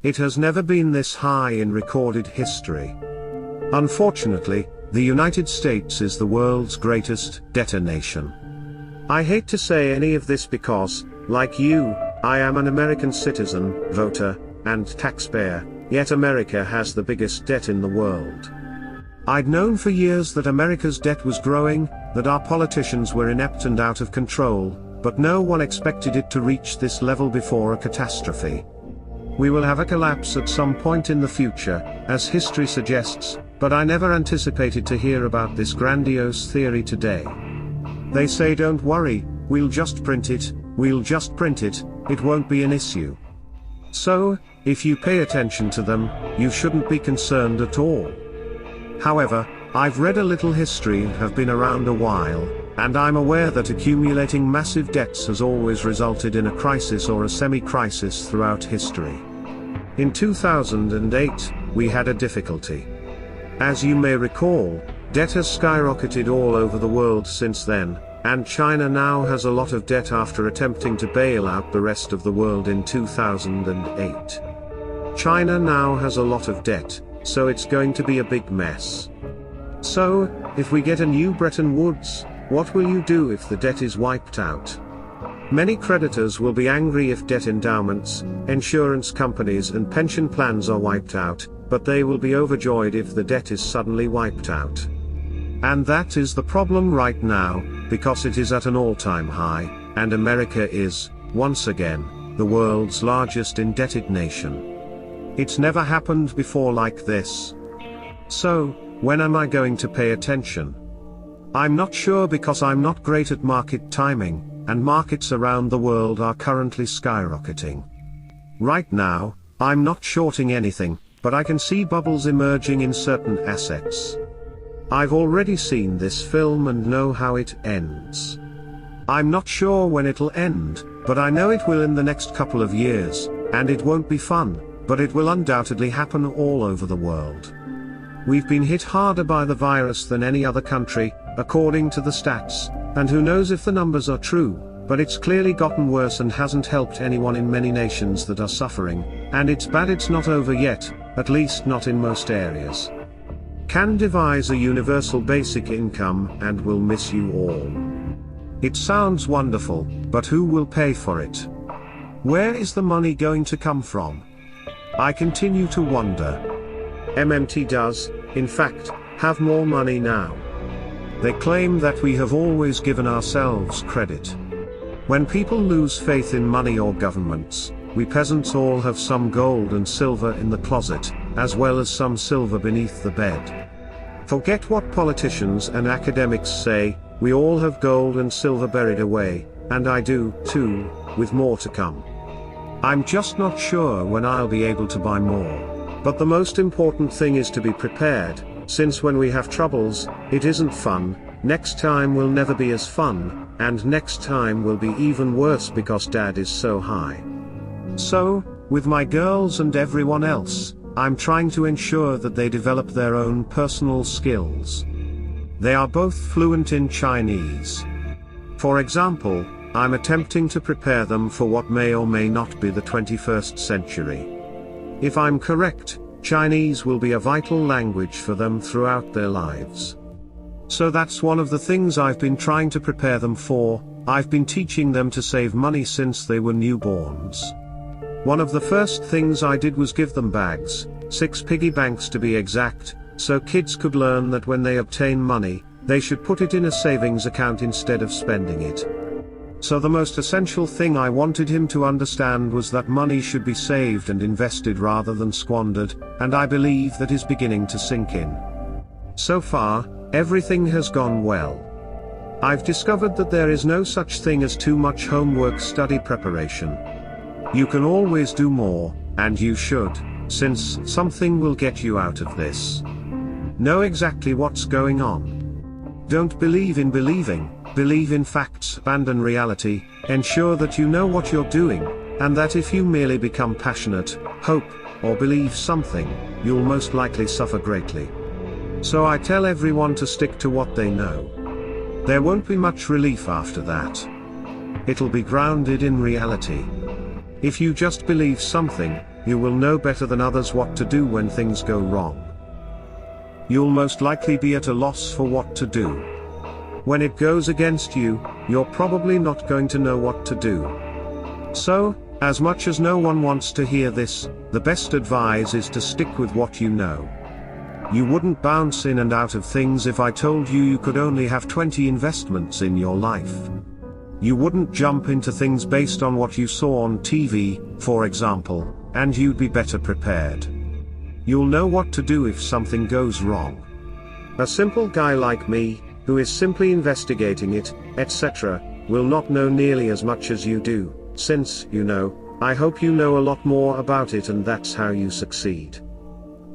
It has never been this high in recorded history. Unfortunately, the United States is the world's greatest debtor nation. I hate to say any of this because, like you, I am an American citizen, voter, and taxpayer, yet America has the biggest debt in the world. I'd known for years that America's debt was growing, that our politicians were inept and out of control, but no one expected it to reach this level before a catastrophe. We will have a collapse at some point in the future, as history suggests, but I never anticipated to hear about this grandiose theory today. They say don't worry, we'll just print it, it won't be an issue. So, if you pay attention to them, you shouldn't be concerned at all. However, I've read a little history and have been around a while, and I'm aware that accumulating massive debts has always resulted in a crisis or a semi-crisis throughout history. In 2008, we had a difficulty. As you may recall, debt has skyrocketed all over the world since then, and China now has a lot of debt after attempting to bail out the rest of the world in 2008. China now has a lot of debt, so it's going to be a big mess. So, if we get a new Bretton Woods, what will you do if the debt is wiped out? Many creditors will be angry if debt endowments, insurance companies and pension plans are wiped out, but they will be overjoyed if the debt is suddenly wiped out. And that is the problem right now, because it is at an all-time high, and America is, once again, the world's largest indebted nation. It's never happened before like this. So, when am I going to pay attention? I'm not sure because I'm not great at market timing, and markets around the world are currently skyrocketing. Right now, I'm not shorting anything, but I can see bubbles emerging in certain assets. I've already seen this film and know how it ends. I'm not sure when it'll end, but I know it will in the next couple of years, and it won't be fun, but it will undoubtedly happen all over the world. We've been hit harder by the virus than any other country, according to the stats, and who knows if the numbers are true, but it's clearly gotten worse and hasn't helped anyone in many nations that are suffering, and it's bad it's not over yet, at least not in most areas. Can devise a universal basic income and will miss you all. It sounds wonderful, but who will pay for it? Where is the money going to come from? I continue to wonder. MMT does, in fact, have more money now. They claim that we have always given ourselves credit. When people lose faith in money or governments, we peasants all have some gold and silver in the closet, as well as some silver beneath the bed. Forget what politicians and academics say, we all have gold and silver buried away, and I do, too, with more to come. I'm just not sure when I'll be able to buy more. But the most important thing is to be prepared, since when we have troubles, it isn't fun, next time will never be as fun, and next time will be even worse because dad is so high. So, with my girls and everyone else, I'm trying to ensure that they develop their own personal skills. They are both fluent in Chinese. For example, I'm attempting to prepare them for what may or may not be the 21st century. If I'm correct, Chinese will be a vital language for them throughout their lives. So that's one of the things I've been trying to prepare them for. I've been teaching them to save money since they were newborns. One of the first things I did was give them bags, 6 piggy banks to be exact, so kids could learn that when they obtain money, they should put it in a savings account instead of spending it. So the most essential thing I wanted him to understand was that money should be saved and invested rather than squandered, and I believe that is beginning to sink in. So far, everything has gone well. I've discovered that there is no such thing as too much homework study preparation. You can always do more, and you should, since something will get you out of this. Know exactly what's going on. Don't believe in believing, believe in facts, abandon reality, ensure that you know what you're doing, and that if you merely become passionate, hope, or believe something, you'll most likely suffer greatly. So I tell everyone to stick to what they know. There won't be much relief after that. It'll be grounded in reality. If you just believe something, you will know better than others what to do when things go wrong. You'll most likely be at a loss for what to do. When it goes against you, you're probably not going to know what to do. So, as much as no one wants to hear this, the best advice is to stick with what you know. You wouldn't bounce in and out of things if I told you you could only have 20 investments in your life. You wouldn't jump into things based on what you saw on TV, for example, and you'd be better prepared. You'll know what to do if something goes wrong. A simple guy like me, who is simply investigating it, etc., will not know nearly as much as you do, since, I hope you know a lot more about it, and that's how you succeed.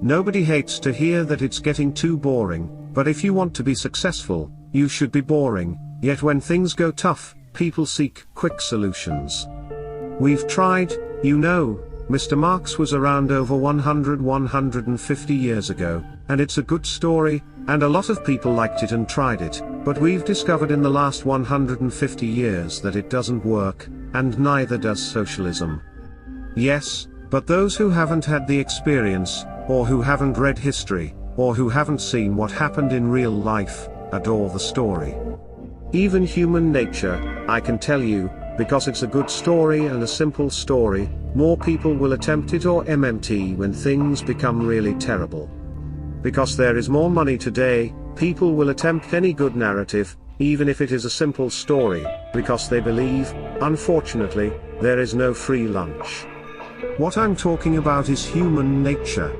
Nobody hates to hear that it's getting too boring, but if you want to be successful, you should be boring, yet when things go tough, people seek quick solutions. We've tried, Mr. Marx was around over 150 years ago, and it's a good story, and a lot of people liked it and tried it, but we've discovered in the last 150 years that it doesn't work, and neither does socialism. Yes, but those who haven't had the experience, or who haven't read history, or who haven't seen what happened in real life, adore the story. Even human nature, I can tell you, because it's a good story and a simple story, more people will attempt it or MMT when things become really terrible. Because there is more money today, people will attempt any good narrative, even if it is a simple story, because they believe, unfortunately, there is no free lunch. What I'm talking about is human nature.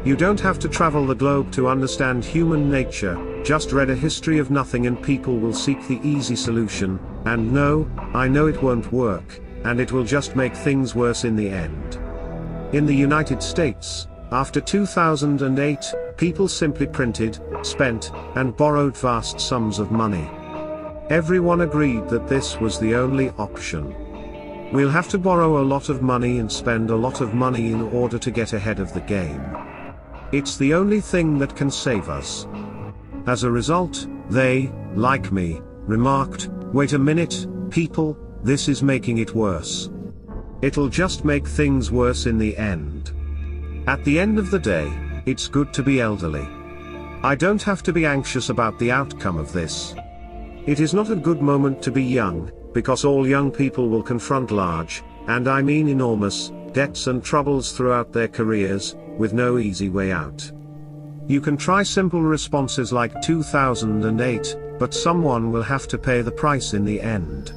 You don't have to travel the globe to understand human nature, just read a history of nothing and people will seek the easy solution, and no, I know it won't work, and it will just make things worse in the end. In the United States, after 2008, people simply printed, spent, and borrowed vast sums of money. Everyone agreed that this was the only option. We'll have to borrow a lot of money and spend a lot of money in order to get ahead of the game. It's the only thing that can save us. As a result, they, like me, remarked, "Wait a minute, people, this is making it worse. It'll just make things worse in the end." At the end of the day, it's good to be elderly. I don't have to be anxious about the outcome of this. It is not a good moment to be young, because all young people will confront large, and I mean enormous, debts and troubles throughout their careers, with no easy way out. You can try simple responses like 2008, but someone will have to pay the price in the end.